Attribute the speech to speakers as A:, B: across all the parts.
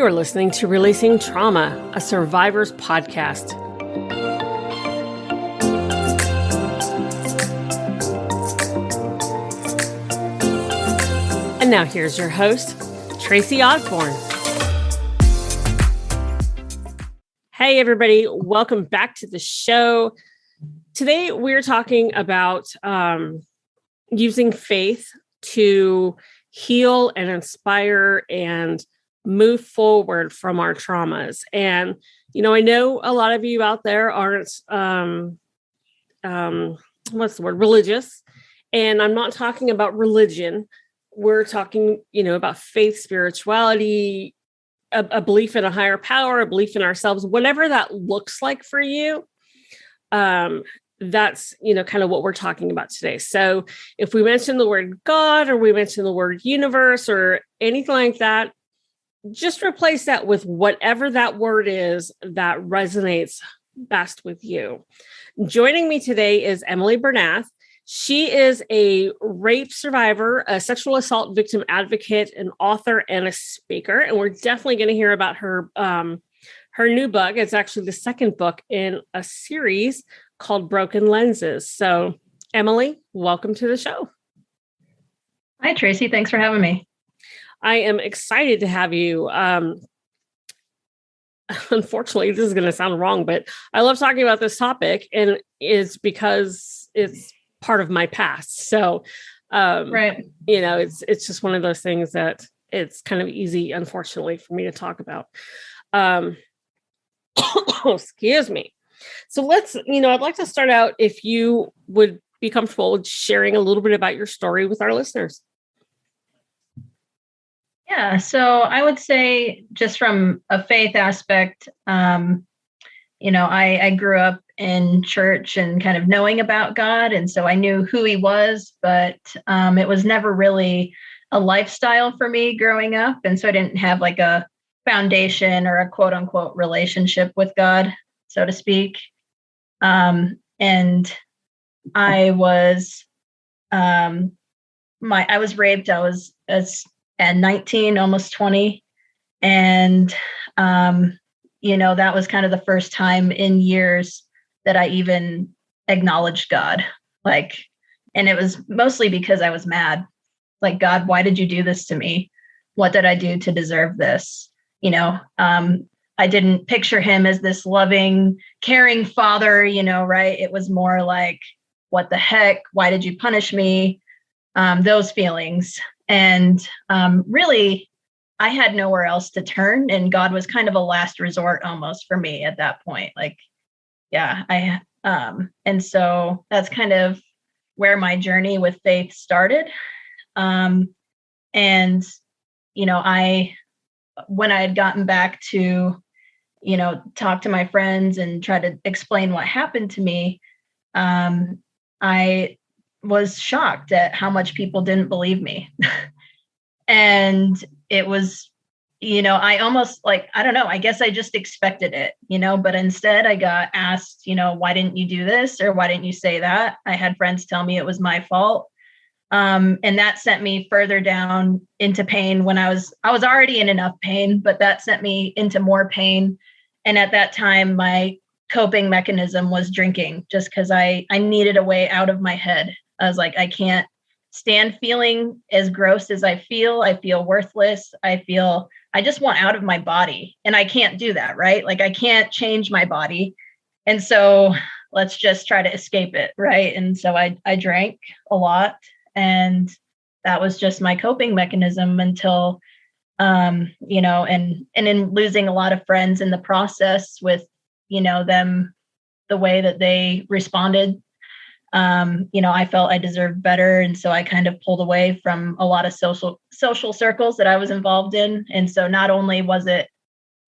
A: You're listening to Releasing Trauma, a survivor's podcast. And now here's your host, Tracy Osborne. Hey, everybody. Welcome back to the show. Today, we're talking about using faith to heal and inspire and move forward from our traumas. And, you know, I know a lot of you out there aren't, religious. And I'm not talking about religion. We're talking, about faith, spirituality, a belief in a higher power, a belief in ourselves, whatever that looks like for you. That's, kind of what we're talking about today. So if we mention the word God or we mention the word universe or anything like that, just replace that with whatever that word is that resonates best with you. Joining me today is Emily Bernath. She is a rape survivor, a sexual assault victim advocate, an author, and a speaker. And we're definitely going to hear about her new book. It's actually the second book in a series called Broken Lenses. So, Emily, welcome to the show.
B: Hi, Tracy. Thanks for having me.
A: I am excited to have you. Unfortunately, this is going to sound wrong, but I love talking about this topic, and it's because it's part of my past. So,
B: right.
A: It's just one of those things that it's kind of easy, unfortunately, for me to talk about. Excuse me. So I'd like to start out, if you would be comfortable with sharing a little bit about your story with our listeners.
B: Yeah. So I would say, just from a faith aspect, I grew up in church and kind of knowing about God. And so I knew who he was, but it was never really a lifestyle for me growing up. And so I didn't have like a foundation or a quote unquote relationship with God, so to speak. And I was, I was raped. I was at 19, almost 20. And, that was kind of the first time in years that I even acknowledged God. And it was mostly because I was mad. Like, God, why did you do this to me? What did I do to deserve this? I didn't picture him as this loving, caring father, right? It was more like, what the heck? Why did you punish me? Those feelings. And really, I had nowhere else to turn. And God was kind of a last resort almost for me at that point. And so that's kind of where my journey with faith started. When I had gotten back to, talk to my friends and try to explain what happened to me, I was shocked at how much people didn't believe me. And it was, I almost I don't know, I guess I just expected it, but instead I got asked, why didn't you do this? Or why didn't you say that? I had friends tell me it was my fault. And that sent me further down into pain when I was already in enough pain, but that sent me into more pain. And at that time, my coping mechanism was drinking, just because I needed a way out of my head. I was like, I can't stand feeling as gross as I feel. I feel worthless. I just want out of my body, and I can't do that, right? Like, I can't change my body. And so let's just try to escape it. Right. And so I drank a lot. And that was just my coping mechanism until, and in losing a lot of friends in the process with, them, the way that they responded, I felt I deserved better. And so I kind of pulled away from a lot of social circles that I was involved in. And so not only was it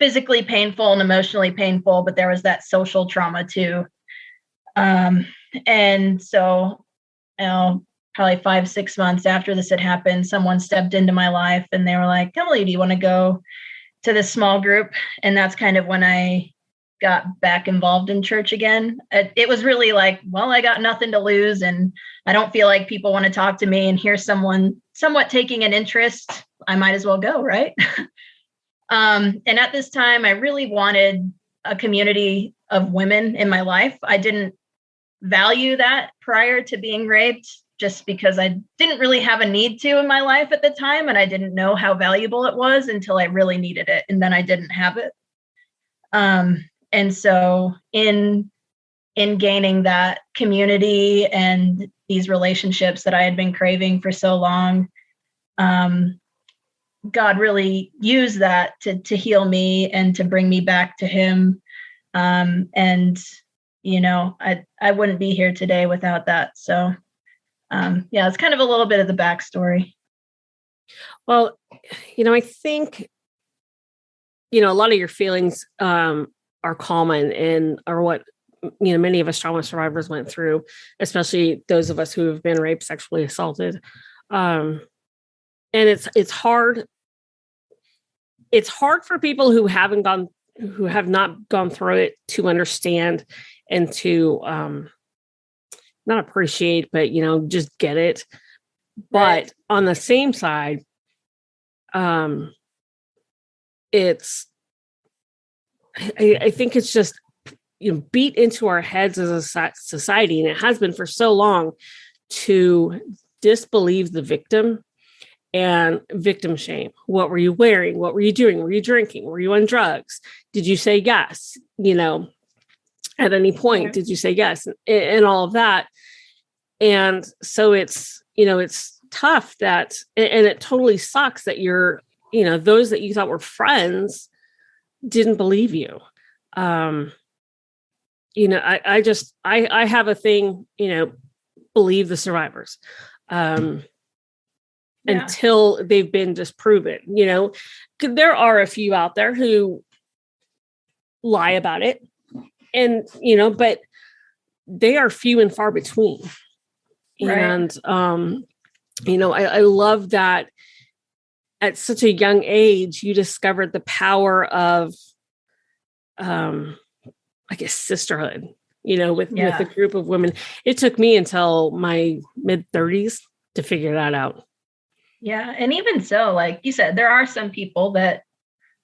B: physically painful and emotionally painful, but there was that social trauma too. And so, probably 5-6 months after this had happened, someone stepped into my life and they were like, Emily, do you want to go to this small group? And that's kind of when I got back involved in church again. It was really like, well, I got nothing to lose, and I don't feel like people want to talk to me, and here's someone somewhat taking an interest. I might as well go, right? And at this time, I really wanted a community of women in my life. I didn't value that prior to being raped, just because I didn't really have a need to in my life at the time. And I didn't know how valuable it was until I really needed it. And then I didn't have it. And so in gaining that community and these relationships that I had been craving for so long, God really used that to heal me and to bring me back to him. And, I wouldn't be here today without that. So, it's kind of a little bit of the backstory.
A: Well, I think, a lot of your feelings are common and are what, many of us trauma survivors went through, especially those of us who have been raped, sexually assaulted. And it's hard. It's hard for people who have not gone through it to understand and to not appreciate, but just get it. But on the same side, it's I think it's just beat into our heads as a society, and it has been for so long, to disbelieve the victim and victim shame. What were you wearing? What were you doing? Were you drinking? Were you on drugs? Did you say yes? At any point, did you say yes? And all of that. And so it's tough that, and it totally sucks that those that you thought were friends didn't believe you. I have a thing, believe the survivors. Until they've been disproven, there are a few out there who lie about it, and, but they are few and far between. Right. And, I love that at such a young age, you discovered the power of, sisterhood, with a group of women. It took me until my mid-30s to figure that out.
B: Yeah. And even so, like you said, there are some people that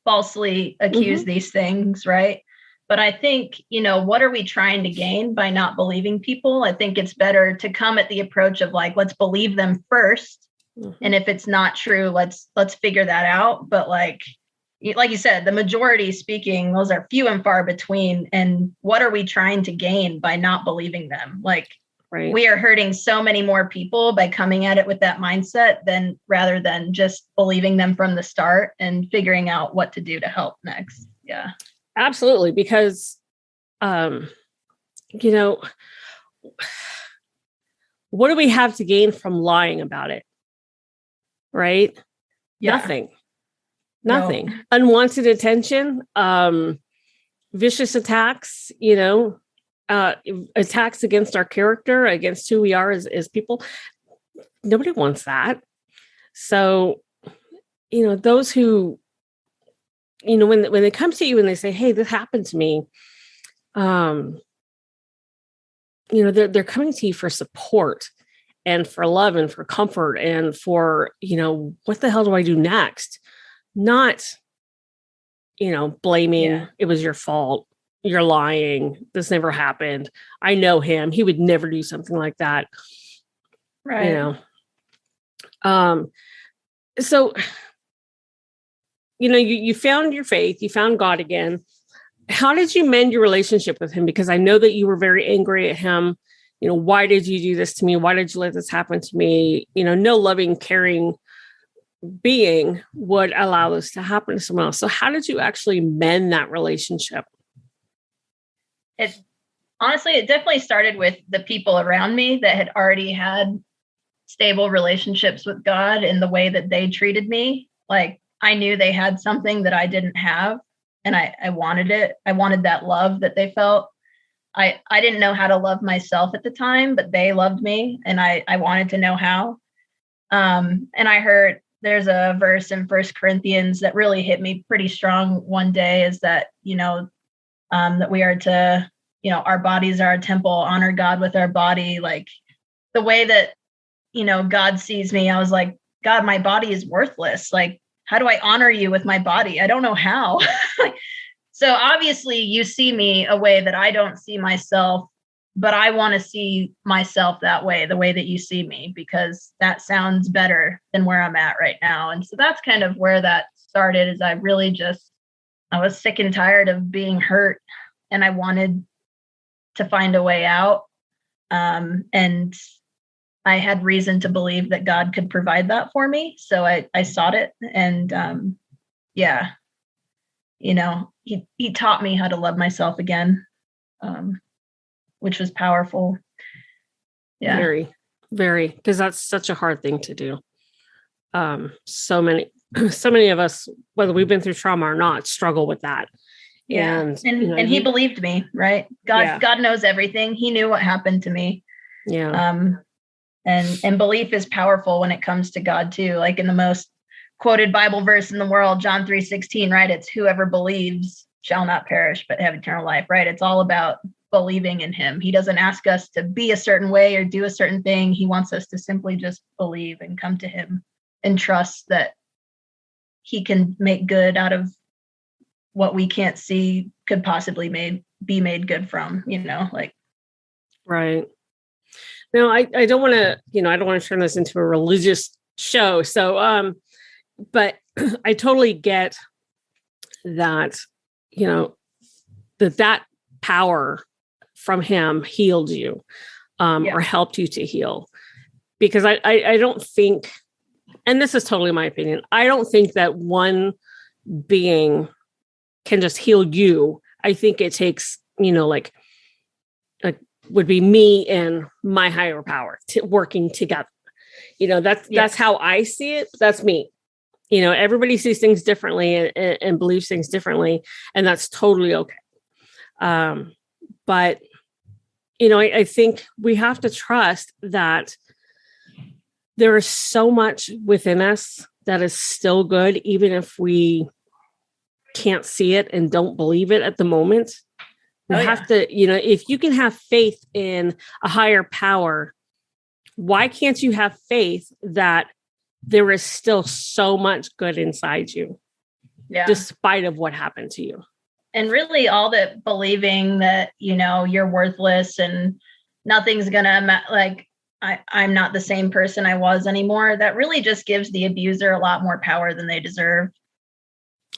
B: falsely accuse these things, right? But I think, what are we trying to gain by not believing people? I think it's better to come at the approach of let's believe them first. And if it's not true, let's figure that out. But like you said, the majority speaking, those are few and far between. And what are we trying to gain by not believing them? We are hurting so many more people by coming at it with that mindset rather than just believing them from the start and figuring out what to do to help next. Yeah,
A: absolutely. Because, what do we have to gain from lying about it? Right? Yeah. Nothing. No. Unwanted attention, vicious attacks, attacks against our character, against who we are as people. Nobody wants that. So, those who, when they come to you and they say, hey, this happened to me, they're coming to you for support and for love and for comfort and for, what the hell do I do next? Not, blaming, it was your fault. You're lying. This never happened. I know him. He would never do something like that. Right. So, you found your faith, you found God again. How did you mend your relationship with him? Because I know that you were very angry at him. Why did you do this to me? Why did you let this happen to me? No loving, caring being would allow this to happen to someone else. So how did you actually mend that relationship?
B: It definitely started with the people around me that had already had stable relationships with God and the way that they treated me. I knew they had something that I didn't have, and I wanted it. I wanted that love that they felt. I didn't know how to love myself at the time, but they loved me, and I wanted to know how. And I heard there's a verse in 1 Corinthians that really hit me pretty strong one day, is that, that we are to, our bodies are a temple, honor God with our body. The way that, God sees me, I was like, God, my body is worthless. how do I honor you with my body? I don't know how. So obviously you see me a way that I don't see myself, but I want to see myself that way, the way that you see me, because that sounds better than where I'm at right now. And so that's kind of where that started, is I was sick and tired of being hurt, and I wanted to find a way out. And I had reason to believe that God could provide that for me. So I sought it. And he taught me how to love myself again, which was powerful. Yeah.
A: Very, very, because that's such a hard thing to do. So many of us, whether we've been through trauma or not, struggle with that.
B: Yeah. And he believed me, right? God knows everything. He knew what happened to me.
A: Yeah.
B: And belief is powerful when it comes to God too. Like in the most quoted Bible verse in the world, John 3:16, right? It's whoever believes shall not perish, but have eternal life, right? It's all about believing in him. He doesn't ask us to be a certain way or do a certain thing. He wants us to simply just believe and come to him and trust that he can make good out of what we can't see could possibly be made good from, like.
A: Right. No, I don't want to, I don't want to turn this into a religious show. So, but I totally get that, that power from him healed you, or helped you to heal, because I don't think, and this is totally my opinion, I don't think that one being can just heal you. I think it takes, like would be me and my higher power working together. That's how I see it. That's me. Everybody sees things differently and believes things differently, and that's totally okay. But I think we have to trust that there is so much within us that is still good, even if we can't see it and don't believe it at the moment. We have to, if you can have faith in a higher power, why can't you have faith that there is still so much good inside you, despite of what happened to you?
B: And really all that believing that, you're worthless and nothing's gonna I'm not the same person I was anymore. That really just gives the abuser a lot more power than they deserve.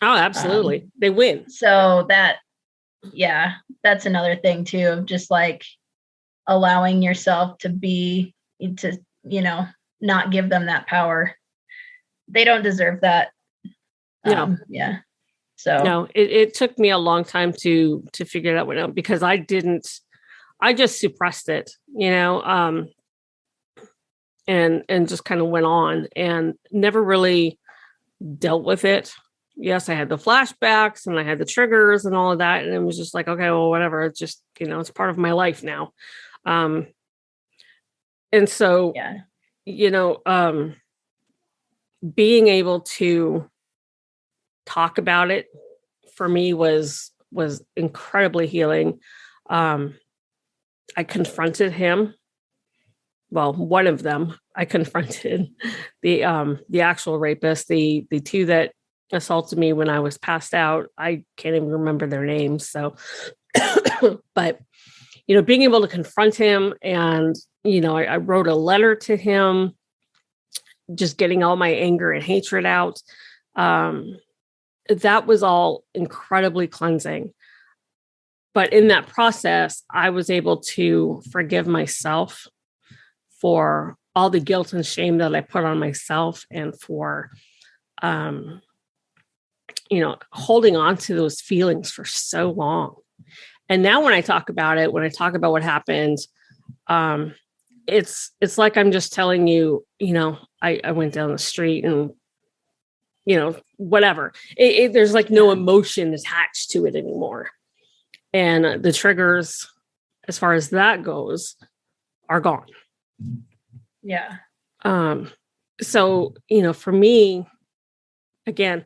A: Oh, absolutely. They win.
B: So that's another thing too, of just like allowing yourself to not give them that power. They don't deserve that.
A: No.
B: So
A: no, it took me a long time to figure that one out, because I just suppressed it, and just kind of went on and never really dealt with it. Yes, I had the flashbacks and I had the triggers and all of that. And it was just like, okay, well, whatever. It's just, it's part of my life now. And so, being able to talk about it for me was incredibly healing. I confronted him. Well, one of them I confronted, the actual rapist, the two that assaulted me when I was passed out. I can't even remember their names. So, but, being able to confront him, and, I wrote a letter to him, just getting all my anger and hatred out. That was all incredibly cleansing. But in that process, I was able to forgive myself for all the guilt and shame that I put on myself, and for, holding on to those feelings for so long. And now when I talk about it, when I talk about what happened, it's like I'm just telling you, I went down the street and, whatever. There's like no emotion attached to it anymore. And the triggers, as far as that goes, are gone.
B: Yeah.
A: So, for me, again,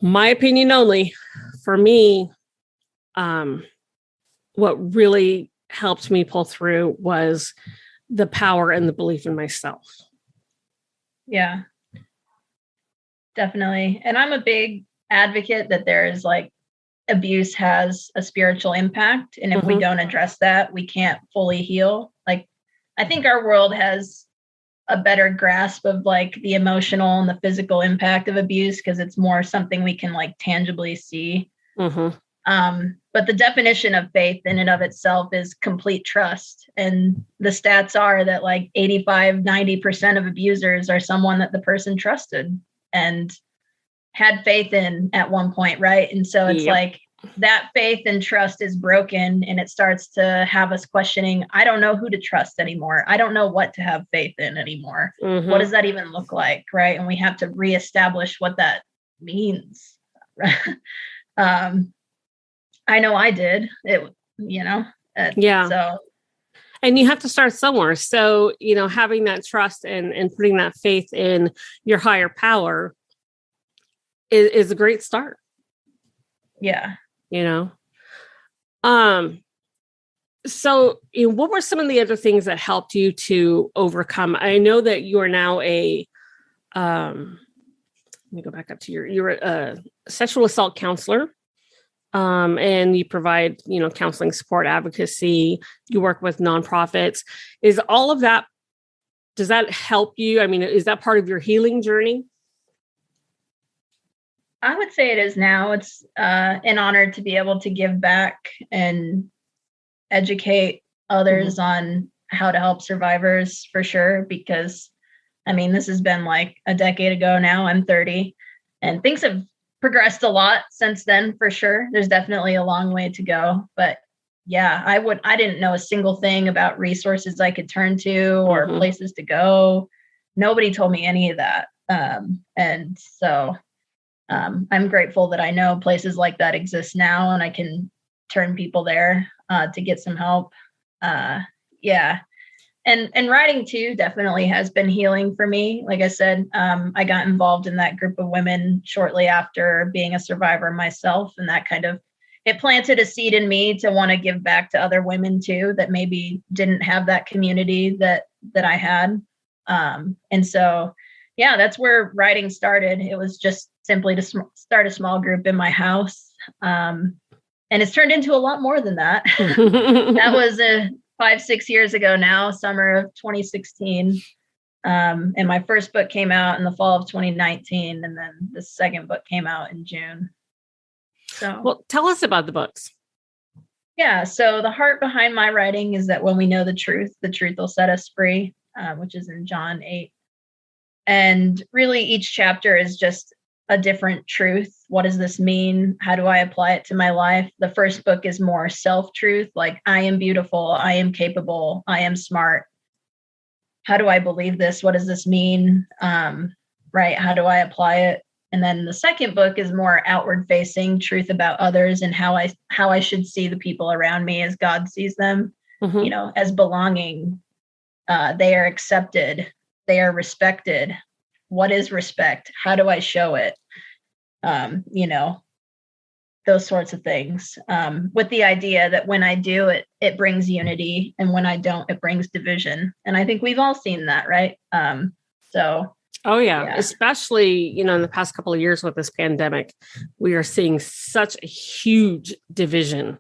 A: my opinion only, for me, what really helped me pull through was the power and the belief in myself.
B: Yeah. Definitely. And I'm a big advocate that there is like abuse has a spiritual impact. And if we don't address that, we can't fully heal. Like, I think our world has a better grasp of like the emotional and the physical impact of abuse because it's more something we can like tangibly see. But the definition of faith in and of itself is complete trust. And the stats are that like 85-90% of abusers are someone that the person trusted and had faith in at one point, right? And so it's like that faith and trust is broken, and it starts to have us questioning, I don't know who to trust anymore. I don't know what to have faith in anymore. What does that even look like, right? And we have to reestablish what that means. I know I did it, so.
A: And you have to start somewhere. So, having that trust and putting that faith in your higher power is a great start.
B: Yeah.
A: So what were some of the other things that helped you to overcome? I know that you are now let me go back up to you're a sexual assault counselor. And you provide, counseling support, advocacy, you work with nonprofits. Is all of that, does that help you? I mean, is that part of your healing journey?
B: I would say it is now. It's an honor to be able to give back and educate others on how to help survivors, for sure. Because, I mean, this has been like a decade ago now. I'm 30, and things have progressed a lot since then, for sure. There's definitely a long way to go. But yeah, I didn't know a single thing about resources I could turn to or places to go. Nobody told me any of that. And so I'm grateful that I know places like that exist now, and I can turn people there to get some help. Yeah. And writing too definitely has been healing for me. Like I said, I got involved in that group of women shortly after being a survivor myself. And that it planted a seed in me to want to give back to other women too, that maybe didn't have that community that I had. And so, yeah, that's where writing started. It was just simply to start a small group in my house. And it's turned into a lot more than that. That was 5-6 years ago now, summer of 2016. And my first book came out in the fall of 2019. And then the second book came out in June. So,
A: well, tell us about the books.
B: Yeah. So the heart behind my writing is that when we know the truth will set us free, which is in John 8. And really each chapter is just a different truth. What does this mean? How do I apply it to my life? The first book is more self-truth, like I am beautiful, I am capable, I am smart. How do I believe this? What does this mean? Right? How do I apply it? And then the second book is more outward facing truth about others and how I should see the people around me as God sees them, as belonging. They are accepted. They are respected. What is respect? How do I show it? Those sorts of things, with the idea that when I do it, it brings unity. And when I don't, it brings division. And I think we've all seen that, right?
A: Oh, yeah. Especially, in the past couple of years with this pandemic, we are seeing such a huge division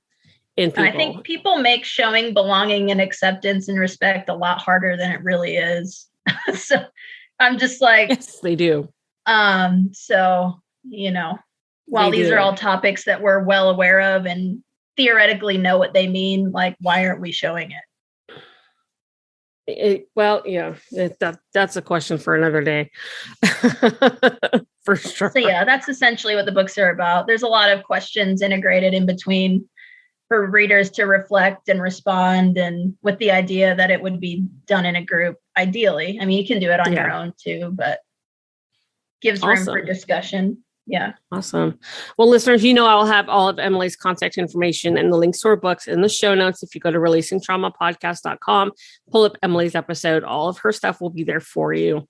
A: in people.
B: I think people make showing belonging and acceptance and respect a lot harder than it really is. So I'm just like,
A: yes, they do.
B: So, while these are all topics that we're well aware of and theoretically know what they mean, like, why aren't we showing it?
A: That's a question for another day. For sure.
B: So yeah, that's essentially what the books are about. There's a lot of questions integrated in between for readers to reflect and respond, and with the idea that it would be done in a group, ideally. I mean, you can do it on your own too, but gives room for discussion. Yeah.
A: Awesome. Well, listeners, I'll have all of Emily's contact information and the links to her books in the show notes. If you go to releasingtraumapodcast.com, pull up Emily's episode, all of her stuff will be there for you.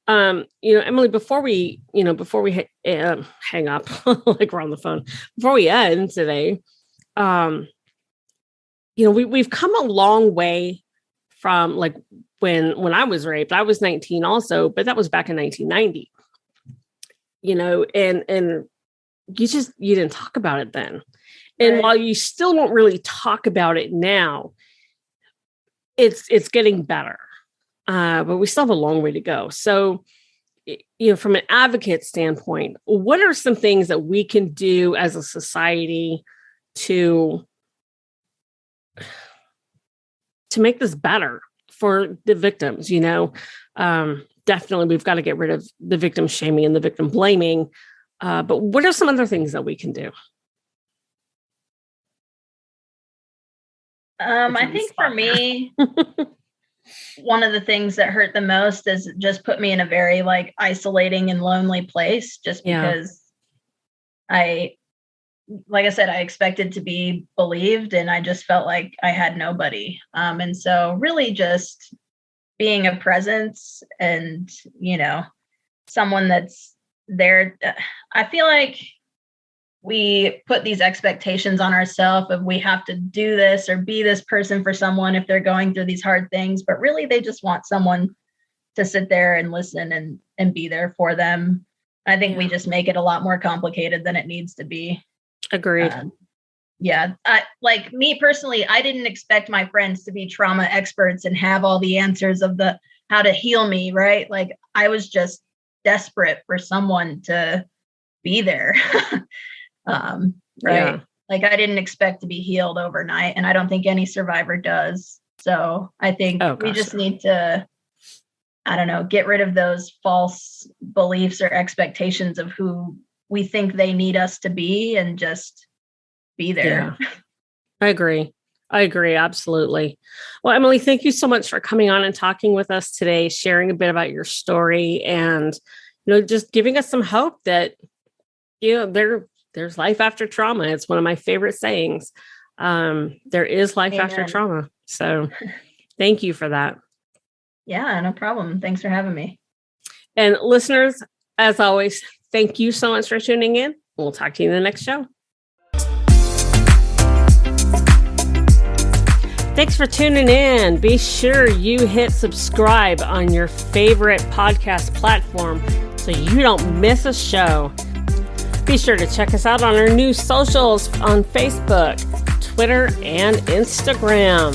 A: Emily, before we hang up, like we're on the phone, before we end today, we've come a long way from like when I was raped. I was 19 also, but that was back in 1990. and you didn't talk about it then. And
B: Right.
A: while you still don't really talk about it now, it's getting better. But we still have a long way to go. So, from an advocate standpoint, what are some things that we can do as a society to make this better for the victims? Definitely we've got to get rid of the victim shaming and the victim blaming. But what are some other things that we can do?
B: I think for me, one of the things that hurt the most is just put me in a very isolating and lonely place, just because like I said, I expected to be believed and I just felt like I had nobody. And so really just being a presence and, someone that's there. I feel like we put these expectations on ourselves of we have to do this or be this person for someone if they're going through these hard things, but really they just want someone to sit there and listen and be there for them. I think we just make it a lot more complicated than it needs to be.
A: Agreed.
B: Me personally, I didn't expect my friends to be trauma experts and have all the answers of how to heal me, right? Like I was just desperate for someone to be there. Right. Yeah. Like I didn't expect to be healed overnight, and I don't think any survivor does. So I think we just need to, get rid of those false beliefs or expectations of who we think they need us to be and just be there.
A: Yeah. I agree. Absolutely. Well, Emily, thank you so much for coming on and talking with us today, sharing a bit about your story and, just giving us some hope that, there's life after trauma. It's one of my favorite sayings. There is life after trauma. So thank you for that.
B: Yeah, no problem. Thanks for having me.
A: And listeners, as always, thank you so much for tuning in. We'll talk to you in the next show. Thanks for tuning in. Be sure you hit subscribe on your favorite podcast platform so you don't miss a show. Be sure to check us out on our new socials on Facebook, Twitter, and Instagram.